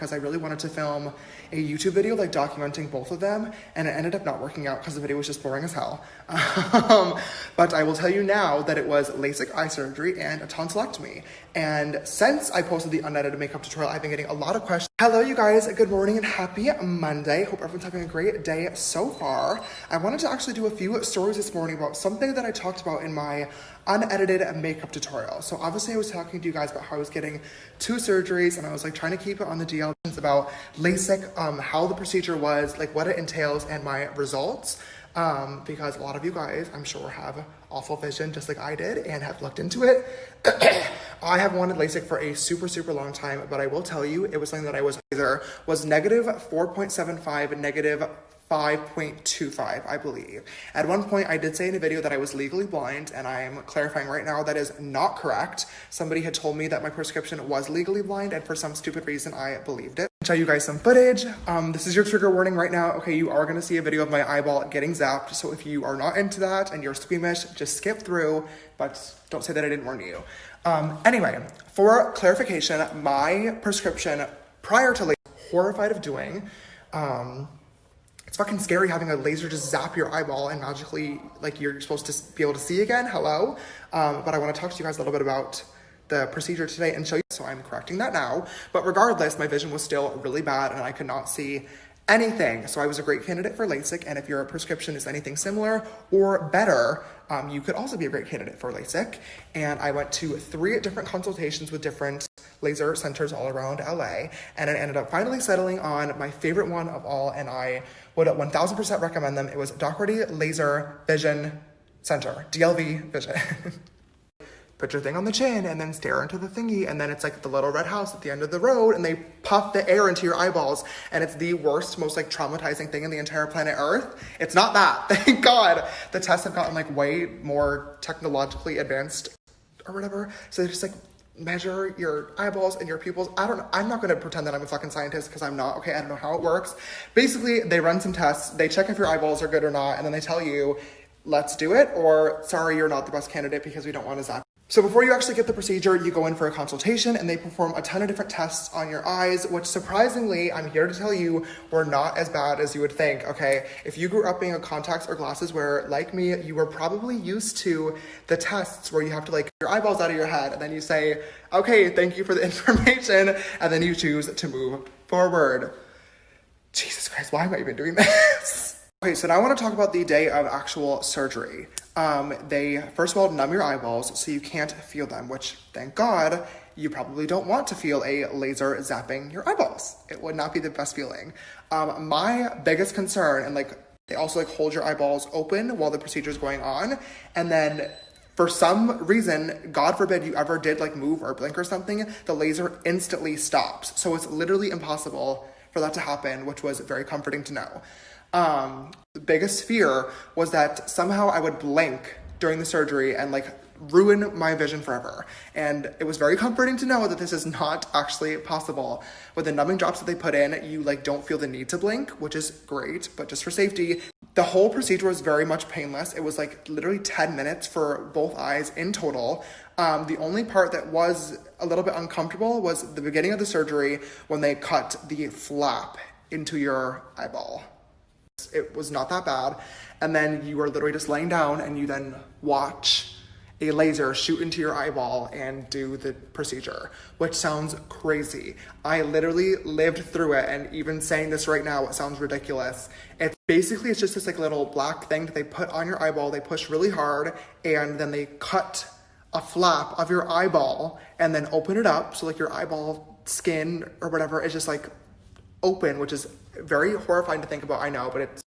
because I really wanted to film a YouTube video like documenting both of them, and it ended up not working out because the video was just boring as hell. But I will tell you now that it was LASIK eye surgery and a tonsillectomy. And since I posted the unedited makeup tutorial, I've been getting a lot of questions. Hello you guys, good morning and happy Monday. Hope everyone's having a great day so far. I wanted to actually do a few stories this morning about something that I talked about in my unedited makeup tutorial. So obviously I was talking to you guys about how I was getting 2 surgeries and I was like trying to keep it on the DL. It's about LASIK, how the procedure was, like what it entails and my results. Because a lot of you guys, I'm sure, have awful vision just like I did and have looked into it. I have wanted LASIK for a super long time, but I will tell you, it was something that I was either was negative 4.75, negative 5.25, I believe. At one point, I did say in a video that I was legally blind, and I'm clarifying right now that is not correct. Somebody had told me that my prescription was legally blind, and for some stupid reason, I believed it. I'll show you guys some footage. This is your trigger warning right now. Okay, you are gonna see a video of my eyeball getting zapped, so if you are not into that and you're squeamish, just skip through, but don't say that I didn't warn you. Anyway, for clarification, my prescription prior to LASIK, horrified of doing, it's fucking scary having a laser just zap your eyeball and magically, like, you're supposed to be able to see again. Hello. But I want to talk to you guys a little bit about the procedure today and show you. So I'm correcting that now. But regardless, my vision was still really bad and I could not see anything. So I was a great candidate for LASIK. And if your prescription is anything similar or better, you could also be a great candidate for LASIK. And I went to 3 different consultations with different laser centers all around LA. And I ended up finally settling on my favorite one of all. And I would 1000% recommend them. It was Doherty Laser Vision Center, DLV Vision. Put your thing on the chin and then stare into the thingy, and then it's like the little red house at the end of the road, and they puff the air into your eyeballs, and it's the worst, most like traumatizing thing in the entire planet Earth. It's not that, thank God. The tests have gotten like way more technologically advanced or whatever, so they just like measure your eyeballs and your pupils. I don't know, I'm not gonna pretend that I'm a fucking scientist because I'm not, okay? I don't know how it works. Basically, they run some tests, they check if your eyeballs are good or not, and then they tell you, let's do it, or sorry, you're not the best candidate because we don't want to zap. So before you actually get the procedure, you go in for a consultation and they perform a ton of different tests on your eyes, which surprisingly, I'm here to tell you, were not as bad as you would think, okay? If you grew up being a contacts or glasses wearer like me, you were probably used to the tests where you have to like your eyeballs out of your head and then you say, okay, thank you for the information, and then you choose to move forward. Jesus Christ, why am I even doing this? Okay, so now I want to talk about the day of actual surgery. They, first of all, numb your eyeballs so you can't feel them, which, thank God, you probably don't want to feel a laser zapping your eyeballs. It would not be the best feeling. My biggest concern, and like, they also like hold your eyeballs open while the procedure is going on, and then for some reason, God forbid you ever did like move or blink or something, the laser instantly stops. So it's literally impossible for that to happen, which was very comforting to know. The biggest fear was that somehow I would blink during the surgery and like ruin my vision forever. And it was very comforting to know that this is not actually possible. With the numbing drops that they put in, you like don't feel the need to blink, which is great, but just for safety. The whole procedure was very much painless. It was like literally 10 minutes for both eyes in total. The only part that was a little bit uncomfortable was the beginning of the surgery when they cut the flap into your eyeball. It was not that bad. And then you are literally just laying down and you then watch a laser shoot into your eyeball and do the procedure, which sounds crazy. I literally lived through it, and even saying this right now, it sounds ridiculous. It's basically, it's just this like little black thing that they put on your eyeball, they push really hard, and then they cut a flap of your eyeball and then open it up. So like your eyeball skin or whatever is just like open, which is very horrifying to think about, I know, but it's